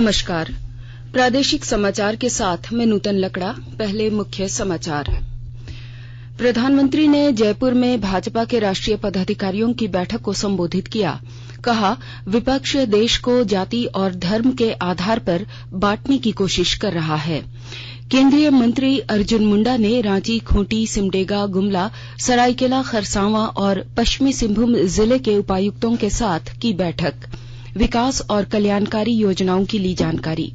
नमस्कार। प्रादेशिक समाचार के साथ मैं नूतन लकड़ा। पहले मुख्य समाचार। प्रधानमंत्री ने जयपुर में भाजपा के राष्ट्रीय पदाधिकारियों की बैठक को संबोधित किया। कहा, विपक्ष देश को जाति और धर्म के आधार पर बांटने की कोशिश कर रहा है। केंद्रीय मंत्री अर्जुन मुंडा ने रांची, खूंटी, सिमडेगा, गुमला, सरायकेला खरसावां और पश्चिमी सिंहभूम जिले के उपायुक्तों के साथ की बैठक। विकास और कल्याणकारी योजनाओं की ली जानकारी।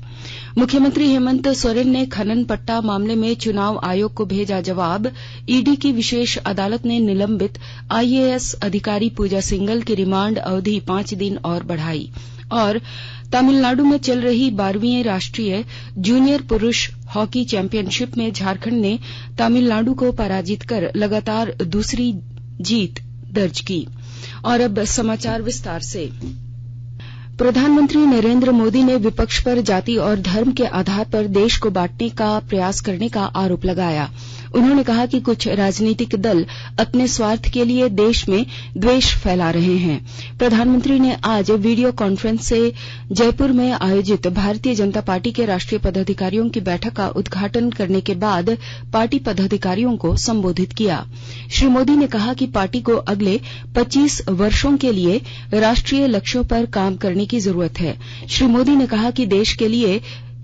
मुख्यमंत्री हेमंत सोरेन ने खनन पट्टा मामले में चुनाव आयोग को भेजा जवाब। ईडी की विशेष अदालत ने निलंबित आईएएस अधिकारी पूजा सिंघल की रिमांड अवधि 5 दिन और बढ़ाई। और तमिलनाडु में चल रही 12वीं राष्ट्रीय जूनियर पुरुष हॉकी चैंपियनशिप में झारखंड ने तमिलनाडु को पराजित कर लगातार दूसरी जीत दर्ज की। और अब समाचार विस्तार से। प्रधानमंत्री नरेंद्र मोदी ने विपक्ष पर जाति और धर्म के आधार पर देश को बांटने का प्रयास करने का आरोप लगाया। उन्होंने कहा कि कुछ राजनीतिक दल अपने स्वार्थ के लिए देश में द्वेष फैला रहे हैं। प्रधानमंत्री ने आज वीडियो कॉन्फ्रेंस से जयपुर में आयोजित भारतीय जनता पार्टी के राष्ट्रीय पदाधिकारियों की बैठक का उद्घाटन करने के बाद पार्टी पदाधिकारियों को संबोधित किया। श्री मोदी ने कहा कि पार्टी को अगले 25 वर्षों के लिए राष्ट्रीय लक्ष्यों पर काम करने की जरूरत है। श्री मोदी ने कहा कि देश के लिए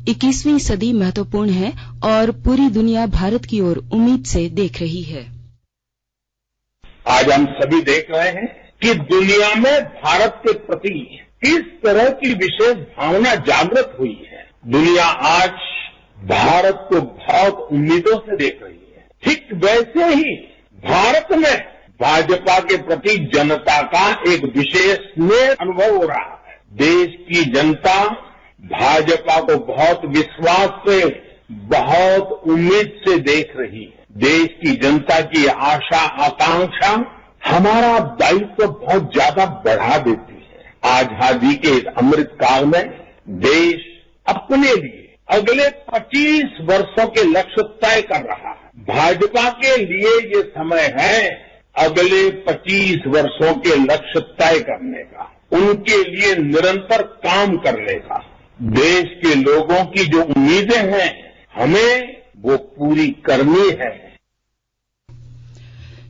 21वीं सदी महत्वपूर्ण है और पूरी दुनिया भारत की ओर उम्मीद से देख रही है। आज हम सभी देख रहे हैं कि दुनिया में भारत के प्रति किस तरह की विशेष भावना जागृत हुई है। दुनिया आज भारत को बहुत उम्मीदों से देख रही है। ठीक वैसे ही भारत में भाजपा के प्रति जनता का एक विशेष स्नेह अनुभव हो रहा है। देश की जनता भाजपा को बहुत विश्वास से, बहुत उम्मीद से देख रही है। देश की जनता की आशा आकांक्षा हमारा दायित्व बहुत ज्यादा बढ़ा देती है। आजादी के इस अमृत काल में देश अपने लिए अगले 25 वर्षों के लक्ष्य तय कर रहा है। भाजपा के लिए ये समय है अगले 25 वर्षों के लक्ष्य तय करने का, उनके लिए निरंतर काम करने का। देश के लोगों की जो उम्मीदें हैं हमें वो पूरी करनी है।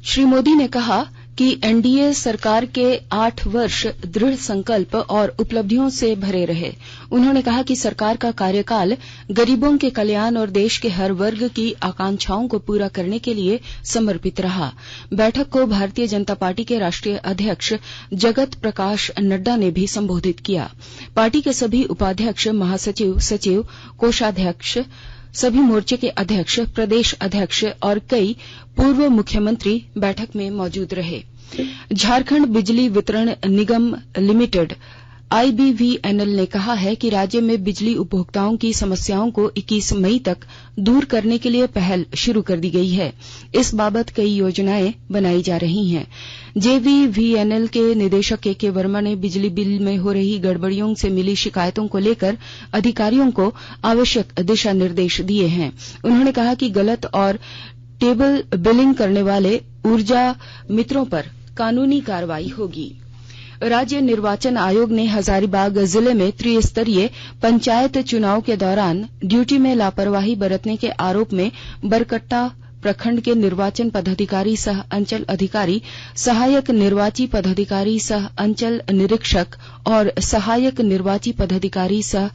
श्री मोदी ने कहा कि एनडीए सरकार के 8 वर्ष दृढ़ संकल्प और उपलब्धियों से भरे रहे। उन्होंने कहा कि सरकार का कार्यकाल गरीबों के कल्याण और देश के हर वर्ग की आकांक्षाओं को पूरा करने के लिए समर्पित रहा। बैठक को भारतीय जनता पार्टी के राष्ट्रीय अध्यक्ष जगत प्रकाश नड्डा ने भी संबोधित किया। पार्टी के सभी उपाध्यक्ष, महासचिव, सचिव, कोषाध्यक्ष, सभी मोर्चे के अध्यक्ष, प्रदेश अध्यक्ष और कई पूर्व मुख्यमंत्री बैठक में मौजूद रहे। झारखंड बिजली वितरण निगम लिमिटेड आईबीवीएनएल ने कहा है कि राज्य में बिजली उपभोक्ताओं की समस्याओं को 21 मई तक दूर करने के लिए पहल शुरू कर दी गई है। इस बाबत कई योजनाएं बनाई जा रही हैं। जेवीवीएनएल के निदेशक के वर्मा ने बिजली बिल में हो रही गड़बड़ियों से मिली शिकायतों को लेकर अधिकारियों को आवश्यक दिशा निर्देश दिए हैं। उन्होंने कहा कि गलत और टेबल बिलिंग करने वाले ऊर्जा मित्रों पर कानूनी कार्रवाई होगी। राज्य निर्वाचन आयोग ने हजारीबाग जिले में त्रिस्तरीय पंचायत चुनाव के दौरान ड्यूटी में लापरवाही बरतने के आरोप में बरकट्टा प्रखंड के निर्वाचन पदाधिकारी सह अंचल अधिकारी, सहायक निर्वाची पदाधिकारी सह अंचल निरीक्षक और सहायक निर्वाची पदाधिकारी सह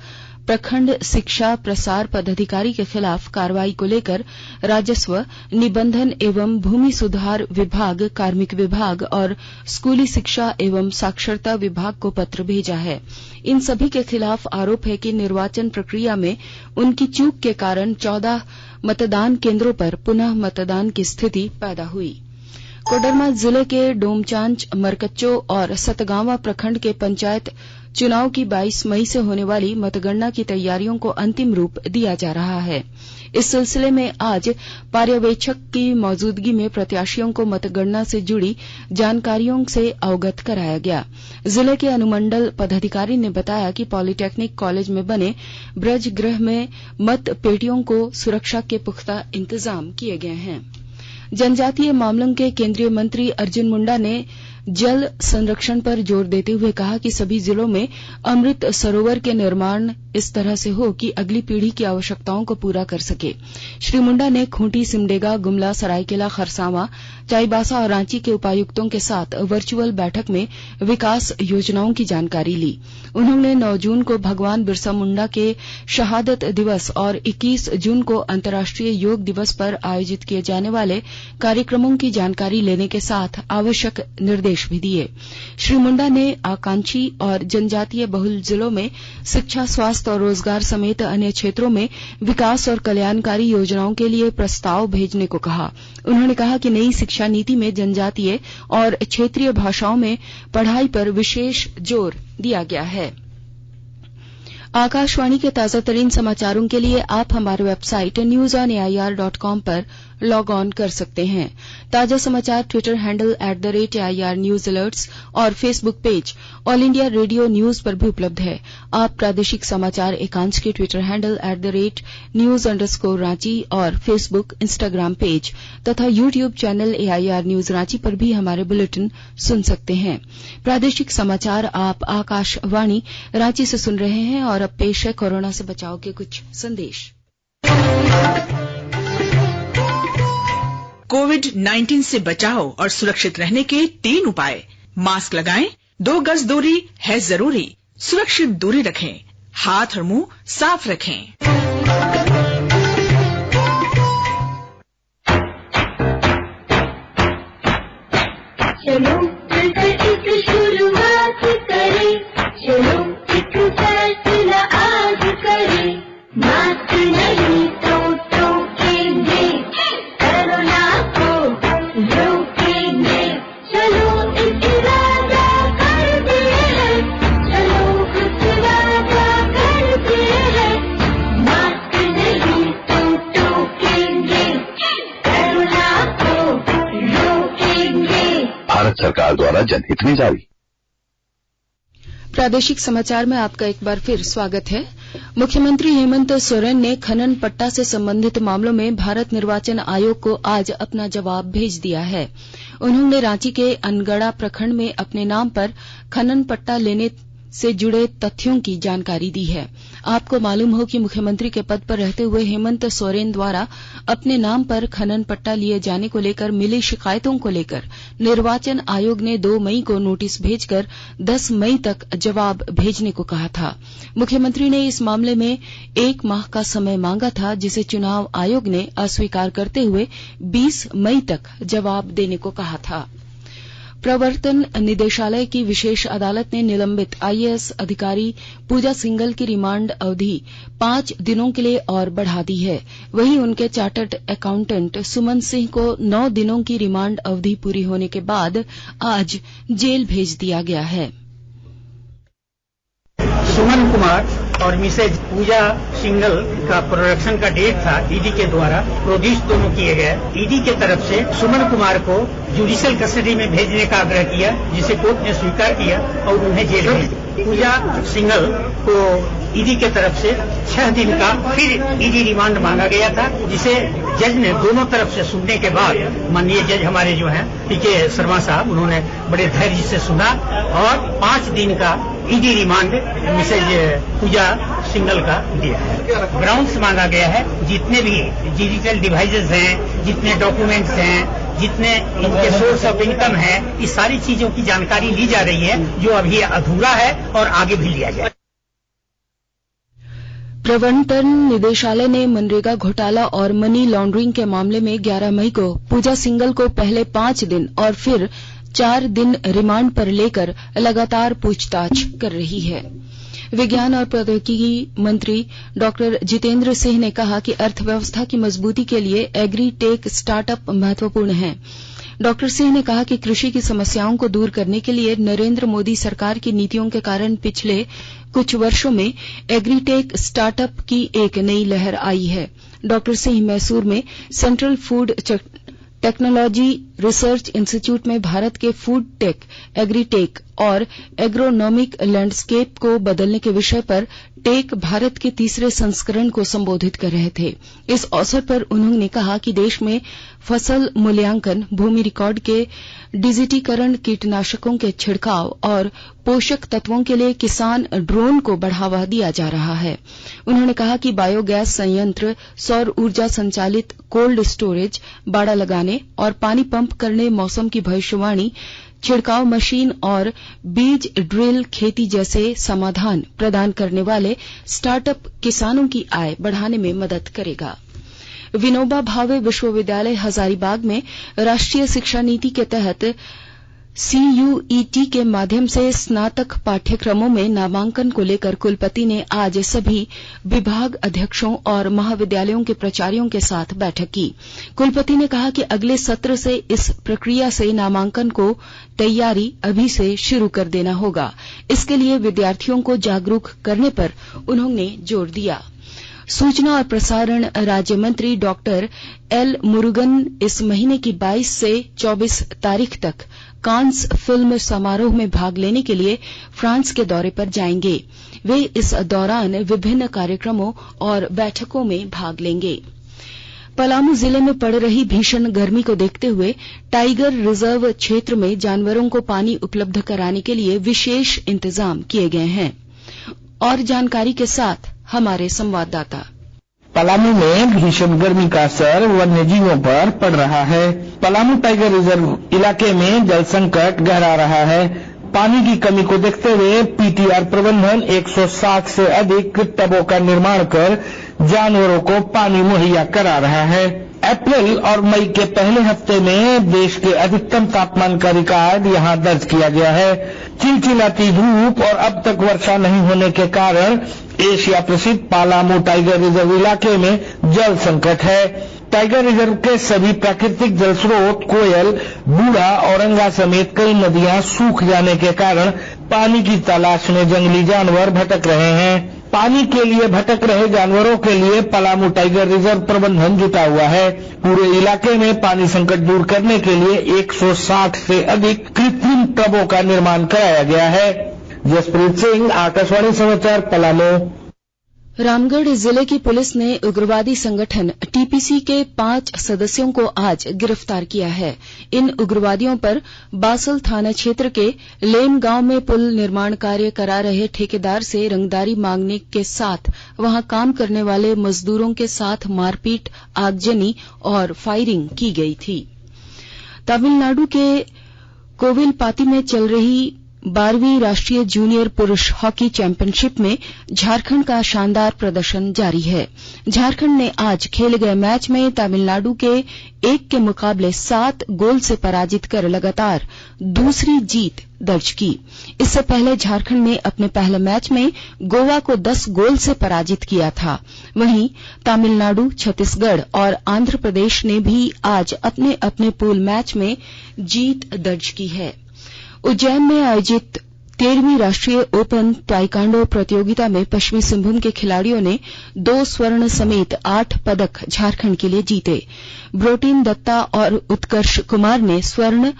प्रखंड शिक्षा प्रसार पदाधिकारी के खिलाफ कार्रवाई को लेकर राजस्व, निबंधन एवं भूमि सुधार विभाग, कार्मिक विभाग और स्कूली शिक्षा एवं साक्षरता विभाग को पत्र भेजा है। इन सभी के खिलाफ आरोप है कि निर्वाचन प्रक्रिया में उनकी चूक के कारण 14 मतदान केंद्रों पर पुनः मतदान की स्थिति पैदा हुई। कोडरमा जिले के डोमचांच, मरकच्चो और सतगावा प्रखंड के पंचायत चुनाव की 22 मई से होने वाली मतगणना की तैयारियों को अंतिम रूप दिया जा रहा है। इस सिलसिले में आज पर्यवेक्षक की मौजूदगी में प्रत्याशियों को मतगणना से जुड़ी जानकारियों से अवगत कराया गया। जिले के अनुमंडल पदाधिकारी ने बताया कि पॉलिटेक्निक कॉलेज में बने ब्रज गृह में मत पेटियों को सुरक्षा के पुख्ता इंतजाम किए गए हैं। जनजातीय मामलों के केंद्रीय मंत्री अर्जुन मुंडा ने जल संरक्षण पर जोर देते हुए कहा कि सभी जिलों में अमृत सरोवर के निर्माण इस तरह से हो कि अगली पीढ़ी की आवश्यकताओं को पूरा कर सके। श्री मुंडा ने खूंटी, सिमडेगा, गुमला, सरायकेला, खरसावां, चाईबासा और रांची के उपायुक्तों के साथ वर्चुअल बैठक में विकास योजनाओं की जानकारी ली। उन्होंने 9 जून को भगवान बिरसा मुंडा के शहादत दिवस और 21 जून को अंतर्राष्ट्रीय योग दिवस पर आयोजित किए जाने वाले कार्यक्रमों की जानकारी लेने के साथ आवश्यक निर्देश भी दिए। श्री मुंडा ने आकांक्षी और जनजातीय बहुल जिलों में शिक्षा, स्वास्थ्य और रोजगार समेत अन्य क्षेत्रों में विकास और कल्याणकारी योजनाओं के लिए प्रस्ताव भेजने को कहा। उन्होंने कहा कि नई शिक्षा नीति में जनजातीय और क्षेत्रीय भाषाओं में पढ़ाई पर विशेष जोर दिया गया है। आकाशवाणी के ताजा तरीन समाचारों के लिए आप हमारी वेबसाइट newsonair.com पर लॉग ऑन कर सकते हैं। ताजा समाचार Twitter handle @AIR news alerts और Facebook page All India Radio news पर भी उपलब्ध है। आप प्रादेशिक समाचार एकांश के ट्विटर हैंडल @news_रांची और फेसबुक, इंस्टाग्राम पेज तथा YouTube channel AIR news Ranchi पर भी हमारे बुलेटिन सुन सकते हैं। प्रादेशिक समाचार आप आकाशवाणी रांची से सुन रहे हैं और अब पेश है कोरोना से बचाव के कुछ संदेश। कोविड-19 से बचाव और सुरक्षित रहने के 3 उपाय। मास्क लगाएं, 2 गज दूरी है जरूरी, सुरक्षित दूरी रखें, हाथ और मुंह साफ रखें। चलो मिलकर एक शुरुआत करें, चलो एक फैसला आज करें, मास्क नहीं तो टोकेंगे, कोरोना को रोकेंगे, चलो एक इरादा करते हैं, चलो कुछ वादा करते हैं, मास्क नहीं तो टोकेंगे, कोरोना को रोकेंगे। भारत सरकार द्वारा जनहित में जारी। प्रादेशिक समाचार में आपका एक बार फिर स्वागत है। मुख्यमंत्री हेमंत सोरेन ने खनन पट्टा से संबंधित मामलों में भारत निर्वाचन आयोग को आज अपना जवाब भेज दिया है। उन्होंने रांची के अनगड़ा प्रखंड में अपने नाम पर खनन पट्टा लेने से जुड़े तथ्यों की जानकारी दी है। आपको मालूम हो कि मुख्यमंत्री के पद पर रहते हुए हेमंत सोरेन द्वारा अपने नाम पर खनन पट्टा लिए जाने को लेकर मिली शिकायतों को लेकर निर्वाचन आयोग ने 2 मई को नोटिस भेजकर 10 मई तक जवाब भेजने को कहा था। मुख्यमंत्री ने इस मामले में 1 माह का समय मांगा था, जिसे चुनाव आयोग ने अस्वीकार करते हुए 20 मई तक जवाब देने को कहा था। प्रवर्तन निदेशालय की विशेष अदालत ने निलंबित आईएएस अधिकारी पूजा सिंघल की रिमांड अवधि 5 दिनों के लिए और बढ़ा दी है। वहीं उनके चार्टर्ड अकाउंटेंट सुमन सिंह को 9 दिनों की रिमांड अवधि पूरी होने के बाद आज जेल भेज दिया गया है। सुमन कुमार और मिसेज पूजा सिंघल का प्रोडक्शन का डेट था ईडी के द्वारा प्रोड्यूस दोनों किए गए। ईडी के तरफ से सुमन कुमार को जुडिशियल कस्टडी में भेजने का आग्रह किया, जिसे कोर्ट ने स्वीकार किया और उन्हें जेल भेज दिया। पूजा सिंघल को ईडी के तरफ से 6 दिन का फिर ईडी रिमांड मांगा गया था, जिसे जज ने दोनों तरफ से सुनने के बाद, माननीय जज हमारे जो हैं पीके शर्मा साहब, उन्होंने बड़े धैर्य से सुना और 5 दिन का ईडी रिमांड मिसेज पूजा सिंघल का दिया है। ग्राउंड्स मांगा गया है, जितने भी डिजिटल डिवाइसेस हैं, जितने डॉक्यूमेंट्स हैं, जितने इनके सोर्स ऑफ इनकम है, इस सारी चीजों की जानकारी ली जा रही है, जो अभी अधूरा है और आगे भी लिया जाए। प्रवर्तन निदेशालय ने मनरेगा घोटाला और मनी लॉन्ड्रिंग के मामले में 11 मई को पूजा सिंघल को पहले 5 दिन और फिर 4 दिन रिमांड पर लेकर लगातार पूछताछ कर रही है। विज्ञान और प्रौद्योगिकी मंत्री डॉक्टर जितेंद्र सिंह ने कहा कि अर्थव्यवस्था की मजबूती के लिए एग्री टेक स्टार्टअप महत्वपूर्ण है। डॉक्टर सिंह ने कहा कि कृषि की समस्याओं को दूर करने के लिए नरेंद्र मोदी सरकार की नीतियों के कारण पिछले कुछ वर्षों में एग्रीटेक स्टार्टअप की एक नई लहर आई है। डॉक्टर सिंह मैसूर में central food technology research institute में भारत के फूड टेक, एग्रीटेक और एग्रोनॉमिक लैंडस्केप को बदलने के विषय पर टेक भारत के तीसरे संस्करण को संबोधित कर रहे थे। इस अवसर पर उन्होंने कहा कि देश में फसल मूल्यांकन, भूमि रिकॉर्ड के डिजिटीकरण, कीटनाशकों के छिड़काव और पोषक तत्वों के लिए किसान ड्रोन को बढ़ावा दिया जा रहा है। उन्होंने कहा कि बायोगैस संयंत्र, सौर ऊर्जा संचालित कोल्ड स्टोरेज, बाड़ा लगाने और पानी पंप करने, मौसम की भविष्यवाणी, छिड़काव मशीन और बीज ड्रिल खेती जैसे समाधान प्रदान करने वाले स्टार्टअप किसानों की आय बढ़ाने में मदद करेगा। विनोबा भावे विश्वविद्यालय हजारीबाग में राष्ट्रीय शिक्षा नीति के तहत CUET के माध्यम से स्नातक पाठ्यक्रमों में नामांकन को लेकर कुलपति ने आज सभी विभाग अध्यक्षों और महाविद्यालयों के प्राचार्यों के साथ बैठक की। कुलपति ने कहा कि अगले सत्र से इस प्रक्रिया से नामांकन को तैयारी अभी से शुरू कर देना होगा। इसके लिए विद्यार्थियों को जागरूक करने पर उन्होंने जोर दिया। सूचना और प्रसारण राज्य मंत्री डॉक्टर एल मुरुगन इस महीने की 22 से 24 तारीख तक कांस फिल्म समारोह में भाग लेने के लिए फ्रांस के दौरे पर जाएंगे। वे इस दौरान विभिन्न कार्यक्रमों और बैठकों में भाग लेंगे। पलामू जिले में पड़ रही भीषण गर्मी को देखते हुए टाइगर रिजर्व क्षेत्र में जानवरों को पानी उपलब्ध कराने के लिए विशेष इंतजाम किए गए हैं। और जानकारी के साथ हमारे संवाददाता। पलामू में भीषण गर्मी का असर वन्य जीवों पर पड़ रहा है। पलामू टाइगर रिजर्व इलाके में जल संकट गहरा रहा है। पानी की कमी को देखते हुए पीटीआर प्रबंधन 160 से अधिक टबों का निर्माण कर जानवरों को पानी मुहैया करा रहा है। अप्रैल और मई के पहले हफ्ते में देश के अधिकतम तापमान का रिकॉर्ड यहां दर्ज किया गया है। चिलचिलाती धूप और अब तक वर्षा नहीं होने के कारण एशिया प्रसिद्ध पलामू टाइगर रिजर्व इलाके में जल संकट है। टाइगर रिजर्व के सभी प्राकृतिक जल स्रोत, कोयल, बूढ़ा, औरंगा समेत कई नदियां सूख जाने के कारण पानी की तलाश में जंगली जानवर भटक रहे हैं। पानी के लिए भटक रहे जानवरों के लिए पलामू टाइगर रिजर्व प्रबंधन जुटा हुआ है। पूरे इलाके में पानी संकट दूर करने के लिए 160 से अधिक कृत्रिम टबों का निर्माण कराया गया है। जसप्रीत सिंह, आकाशवाणी समाचार, पलामू। रामगढ़ जिले की पुलिस ने उग्रवादी संगठन टीपीसी के 5 सदस्यों को आज गिरफ्तार किया है। इन उग्रवादियों पर बासल थाना क्षेत्र के लेम गांव में पुल निर्माण कार्य करा रहे ठेकेदार से रंगदारी मांगने के साथ वहां काम करने वाले मजदूरों के साथ मारपीट, आगजनी और फायरिंग की गई थी। तमिलनाडु के कोविलपाती में चल रही 12वीं राष्ट्रीय जूनियर पुरुष हॉकी चैंपियनशिप में झारखंड का शानदार प्रदर्शन जारी है। झारखंड ने आज खेले गए मैच में तमिलनाडु के 1 के मुकाबले 7 गोल से पराजित कर लगातार दूसरी जीत दर्ज की। इससे पहले झारखंड ने अपने पहले मैच में गोवा को 10 गोल से पराजित किया था। वहीं तमिलनाडु, छत्तीसगढ़ और आंध्र प्रदेश ने भी आज अपने अपने पूल मैच में जीत दर्ज की है। उज्जैन में आयोजित 13वीं राष्ट्रीय ओपन ताइक्वांडो प्रतियोगिता में पश्चिमी सिंहभूम के खिलाड़ियों ने 2 स्वर्ण समेत 8 पदक झारखंड के लिए जीते। ब्रोटीन दत्ता और उत्कर्ष कुमार ने स्वर्ण,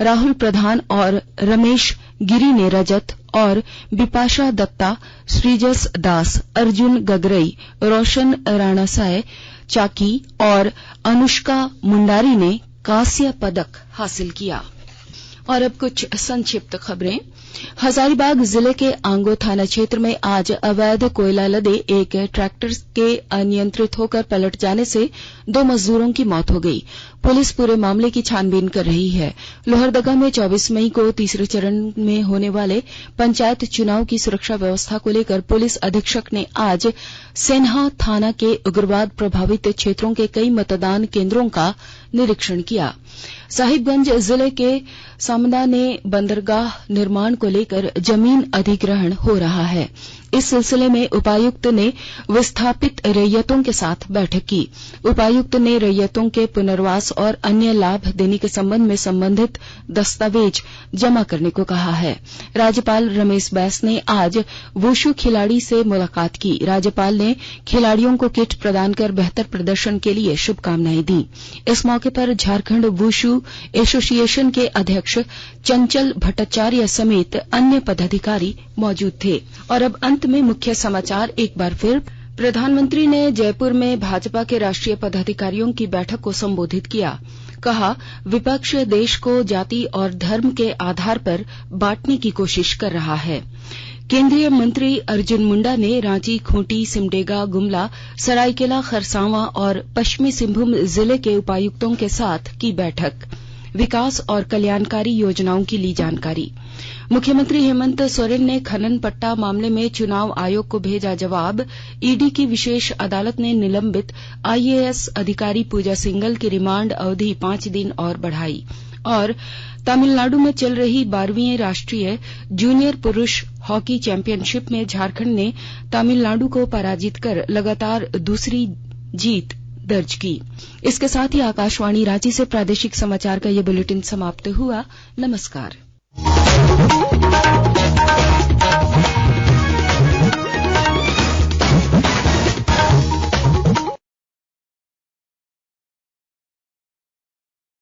राहुल प्रधान और रमेश गिरी ने रजत और बिपाशा दत्ता, श्रीजस दास, अर्जुन गगरई, रोशन राणासाय चाकी और अनुष्का मुंडारी ने कांस्य पदक हासिल किया। और अब कुछ संक्षिप्त खबरें। हजारीबाग जिले के आंगो थाना क्षेत्र में आज अवैध कोयला लदे एक ट्रैक्टर के अनियंत्रित होकर पलट जाने से 2 मजदूरों की मौत हो गई। पुलिस पूरे मामले की छानबीन कर रही है। लोहरदगा में 24 मई को तीसरे चरण में होने वाले पंचायत चुनाव की सुरक्षा व्यवस्था को लेकर पुलिस अधीक्षक ने आज सेन्हा थाना के उग्रवाद प्रभावित क्षेत्रों के कई मतदान केंद्रों का निरीक्षण किया। साहिबगंज जिले के सामदा ने बंदरगाह निर्माण को लेकर जमीन अधिग्रहण हो रहा है। इस सिलसिले में उपायुक्त ने विस्थापित रैयतों के साथ बैठक की। उपायुक्त ने रैयतों के पुनर्वास और अन्य लाभ देने के संबंध में संबंधित दस्तावेज जमा करने को कहा है। राज्यपाल रमेश बैस ने आज वुशु खिलाड़ी से मुलाकात की। राज्यपाल ने खिलाड़ियों को किट प्रदान कर बेहतर प्रदर्शन के लिए शुभकामनाएं दी। इस मौके पर झारखंड वुशु एसोसिएशन के अध्यक्ष चंचल भट्टाचार्य समेत अन्य पदाधिकारी मौजूद थे। और अब अंत में मुख्य समाचार एक बार फिर। प्रधानमंत्री ने जयपुर में भाजपा के राष्ट्रीय पदाधिकारियों की बैठक को संबोधित किया। कहा, विपक्ष देश को जाति और धर्म के आधार पर बांटने की कोशिश कर रहा है। केंद्रीय मंत्री अर्जुन मुंडा ने रांची, खूंटी, सिमडेगा, गुमला, सरायकेला खरसावां और पश्चिमी सिंहभूम जिले के उपायुक्तों के साथ की बैठक। विकास और कल्याणकारी योजनाओं की ली जानकारी। मुख्यमंत्री हेमंत सोरेन ने खनन पट्टा मामले में चुनाव आयोग को भेजा जवाब। ईडी की विशेष अदालत ने निलंबित आईएएस अधिकारी पूजा सिंघल की रिमांड अवधि 5 दिन और बढ़ाई। और तमिलनाडु में चल रही 12वीं राष्ट्रीय जूनियर पुरुष हॉकी चैंपियनशिप में झारखंड ने तमिलनाडु को पराजित कर लगातार दूसरी जीत दर्ज की। इसके साथ ही आकाशवाणी रांची से प्रादेशिक समाचार का ये बुलेटिन समाप्त हुआ। नमस्कार।